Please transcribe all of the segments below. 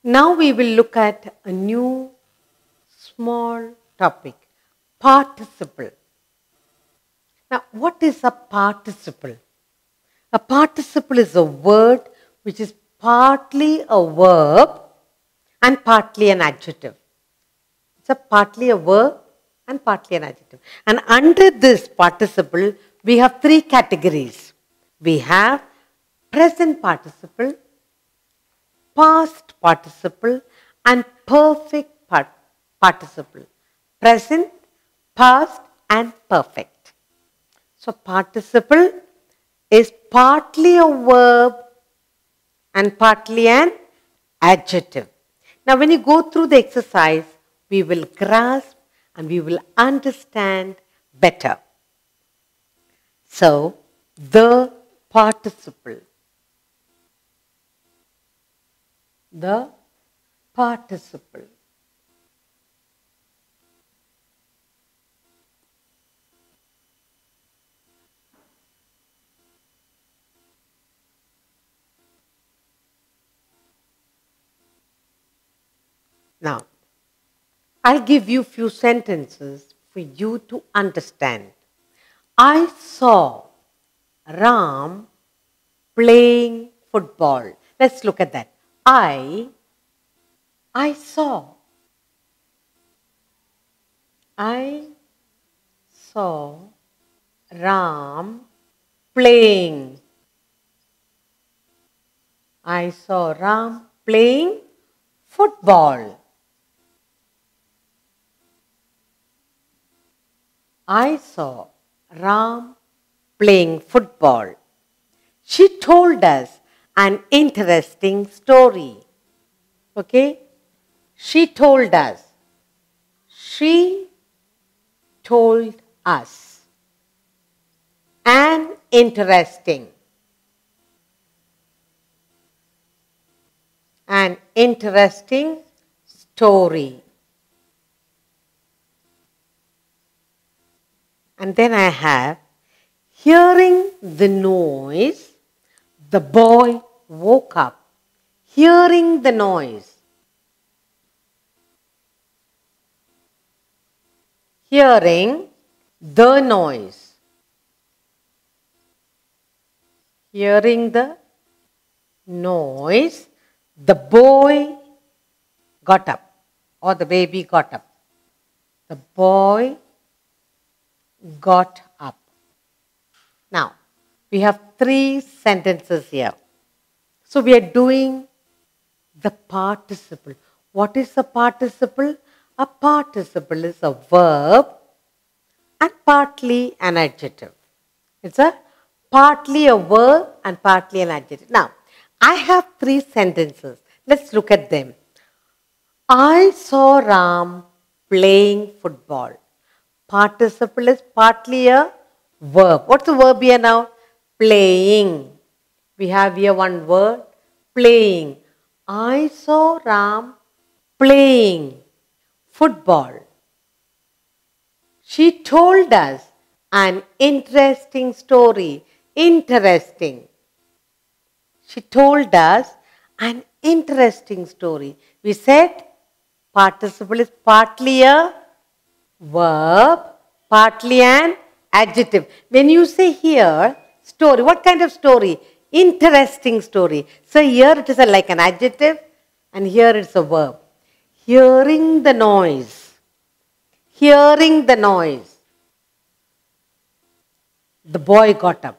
Now we will look at a new small topic, participle. Now, what is a participle? A participle is a word which is partly a verb and partly an adjective. It's partly a verb and partly an adjective. And under this participle, we have three categories. We have present participle, past participle, and perfect participle. Present, past, and perfect. So participle is partly a verb and partly an adjective. Now when you go through the exercise, we will grasp and we will understand better. So, the participle. The participle. Now, I'll give you few sentences for you to understand. I saw Ram playing football. Let's look at that. I saw Ram playing. I saw Ram playing football. I saw Ram playing football. She told us an interesting story. Okay? She told us. She told us an interesting story. And then I have, hearing the noise, the boy woke up. Hearing the noise. Hearing the noise. Hearing the noise, the boy got up, or the baby got up. The boy got up. Now, we have three sentences here. So, we are doing the participle. What is a participle? A participle is a verb and partly an adjective. It's partly a verb and partly an adjective. Now, I have three sentences. Let's look at them. I saw Ram playing football. Participle is partly a verb. What's the verb here now? Playing. We have here one word, playing. I saw Ram playing football. She told us an interesting story. Interesting. She told us an interesting story. We said participle is partly a verb, partly an adjective. When you say here, story, what kind of story? Interesting story. So here it is like an adjective and here it's a verb. Hearing the noise. Hearing the noise. The boy got up.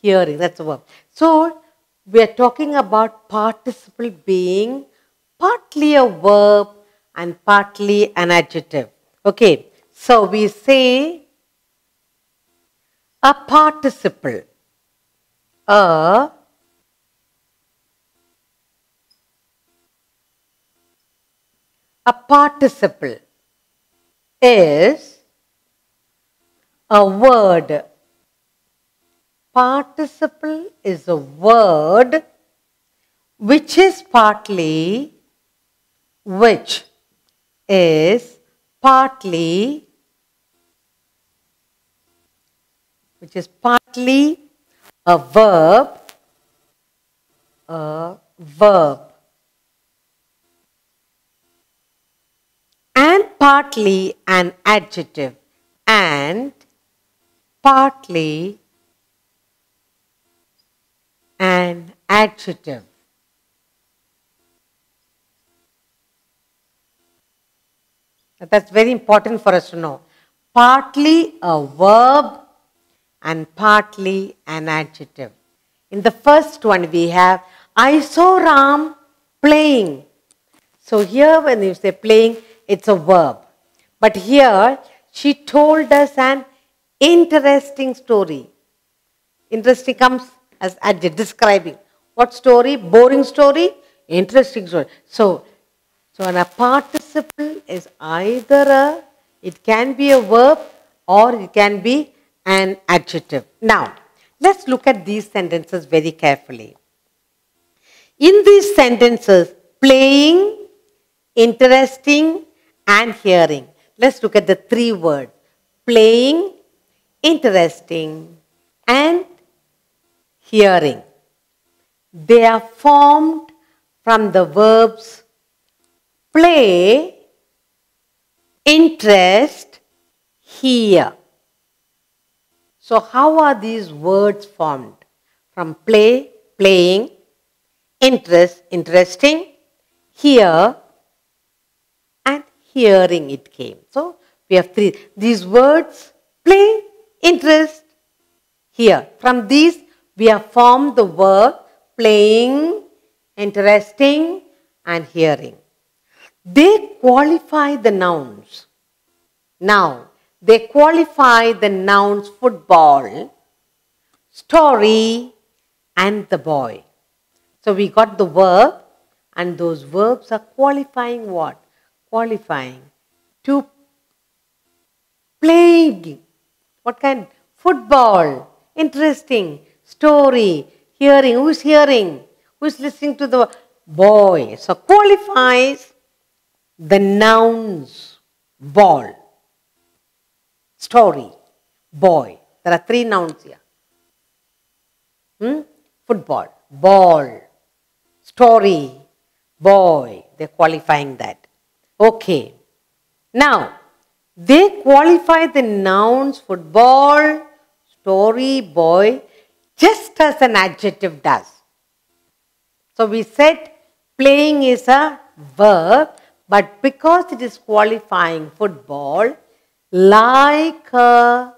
Hearing, that's a verb. So we are talking about participle being partly a verb and partly an adjective. Okay, so we say a participle. A participle is a word. Participle is a word which is partly a verb partly an adjective, and partly an adjective. That's very important for us to know. Partly a verb and partly an adjective. In the first one we have, I saw Ram playing. So here when you say playing, it's a verb. But here she told us an interesting story. Interesting comes as adjective, describing. What story? Boring story? Interesting story. So a participle is either it can be a verb or it can be an adjective. Now, let's look at these sentences very carefully. In these sentences, playing, interesting, and hearing. Let's look at the three words. Playing, interesting, and hearing. They are formed from the verbs play, interest, hear. So how are these words formed? From play, playing, interest, interesting, hear, and hearing it came. So we have three. These words, play, interest, hear. From these we have formed the verb playing, interesting, and hearing. They qualify the nouns. Now, they qualify the nouns football, story, and the boy. So we got the verb, and those verbs are qualifying what? Qualifying to playing. What kind? Football, interesting, story, hearing. Who is hearing? Who is listening to the boy? So qualifies the nouns ball, story, boy. There are three nouns here. Football, ball, story, boy. They're qualifying that. Okay. Now, they qualify the nouns football, story, boy, just as an adjective does. So we said playing is a verb, but because it is qualifying football, like an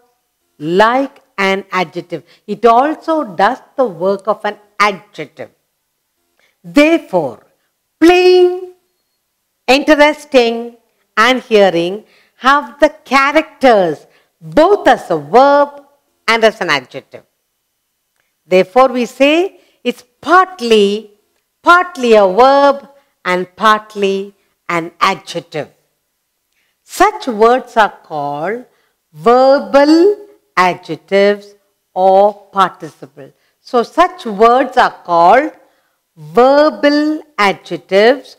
adjective, it also does the work of an adjective. Therefore, playing, interesting, and hearing have the characters both as a verb and as an adjective. Therefore, we say it's partly a verb and partly an adjective. Such words are called verbal adjectives or participle. So such words are called verbal adjectives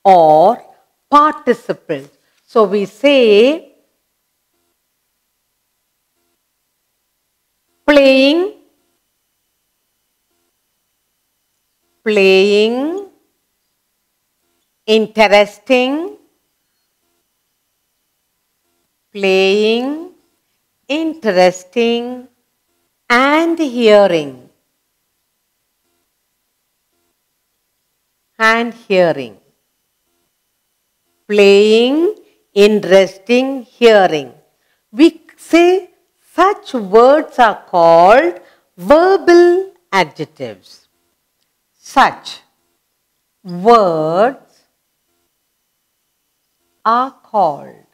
or participles. So we say playing, interesting, playing, interesting, and hearing. Playing, interesting, hearing. We say such words are called verbal adjectives. Such words are called.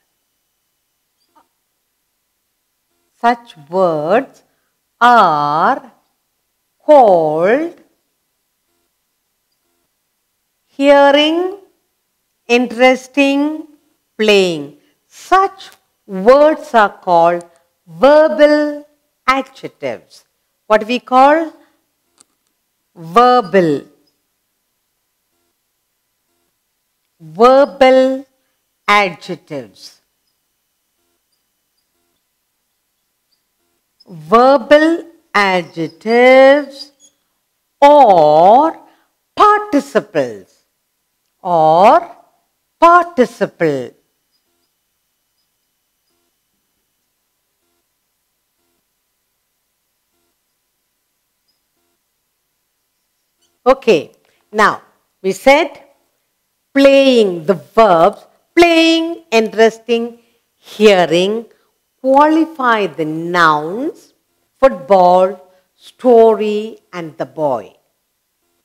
Such words are called hearing, interesting, playing. Such words are called verbal adjectives. What we call verbal adjectives. Verbal adjectives or participles or participle. Okay, now we said playing, the verbs, playing, interesting, hearing, qualify the nouns, football, story, and the boy.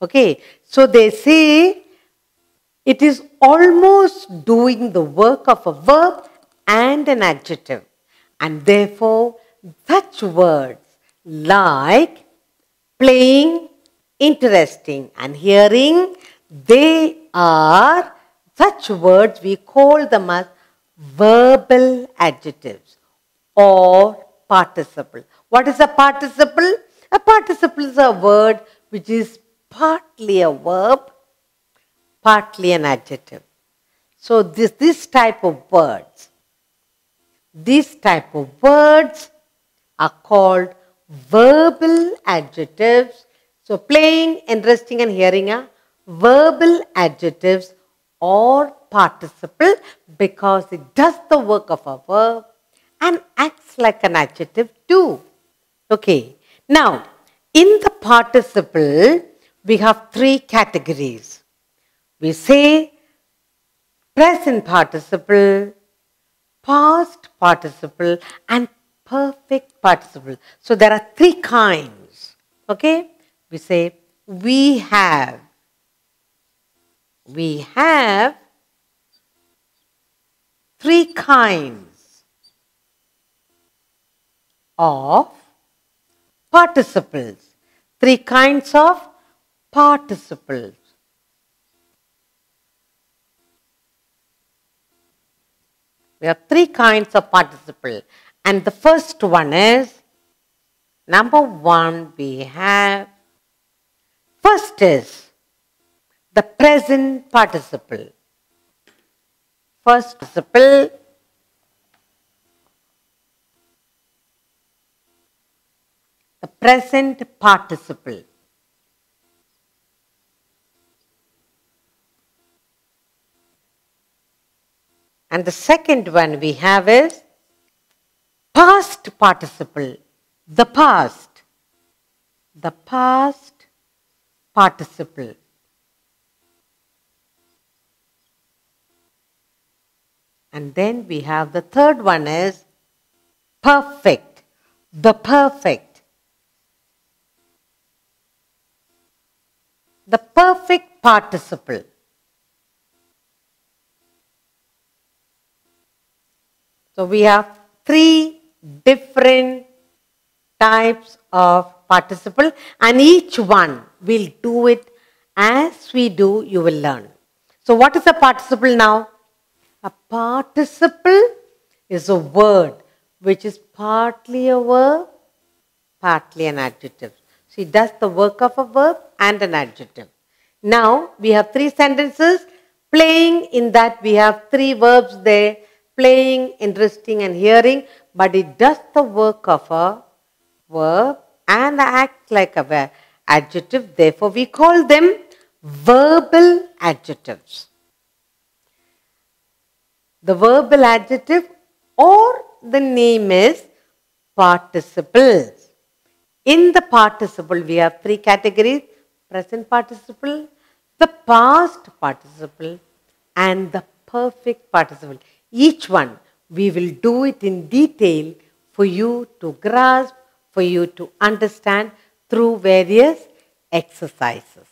Okay, so they say it is almost doing the work of a verb and an adjective. And therefore, such words like playing, interesting, and hearing, they are such words, we call them as verbal adjectives or participle. What is a participle? A participle is a word which is partly a verb, partly an adjective. So this type of words are called verbal adjectives. So playing, interesting, and hearing are verbal adjectives or participle because it does the work of a verb and acts like an adjective too. Okay. Now, in the participle, we have three categories. We say present participle, past participle, and perfect participle. So there are three kinds. Okay? We say we have three kinds of participles. Three kinds of participles. We have three kinds of participle. And the first one is, number one, we have, first is the present participle. First participle, the present participle. And the second one we have is past participle. The past participle. And then we have the third one is perfect. The perfect. The perfect participle. So we have three different types of participle and each one will do it as we do, you will learn. So what is a participle now? A participle is a word which is partly a verb, partly an adjective. So it does the work of a verb and an adjective. Now we have three sentences. Playing, in that we have three verbs there. Playing, interesting, and hearing. But it does the work of a verb and acts like a adjective. Therefore we call them verbal adjectives. The verbal adjective or the name is participles. In the participle, we have three categories: present participle, the past participle, and the perfect participle. Each one, we will do it in detail for you to grasp, for you to understand through various exercises.